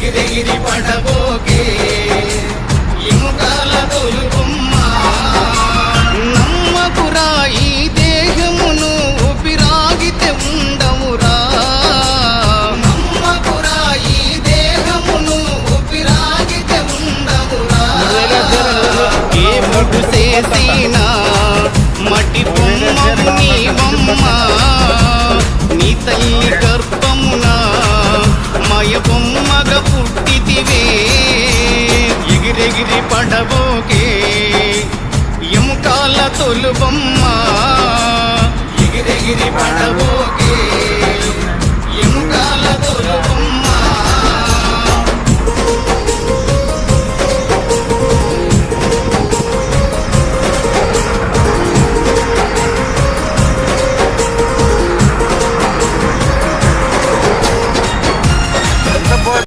ఎగిరెగిరి పడబోకే ఎముకల తొలుబొమ్మ నమ్మకురా ఈ దేహమును ఊపిరాగితే ఉండవురా నమ్మకురా ఈ దేహమును ఊపిరాగితే ఉండవురా ఏ ముడు చేసినా మట్టి బొమ్మవు నీవమ్మ నీ తల్లి గర్భమున మయ బొమ్మగా పుట్టితివే ఎగిరెగిరి పడబోకే ఎముకల తొలుబొమ్మ ఎగిరెగిరి పడబోకే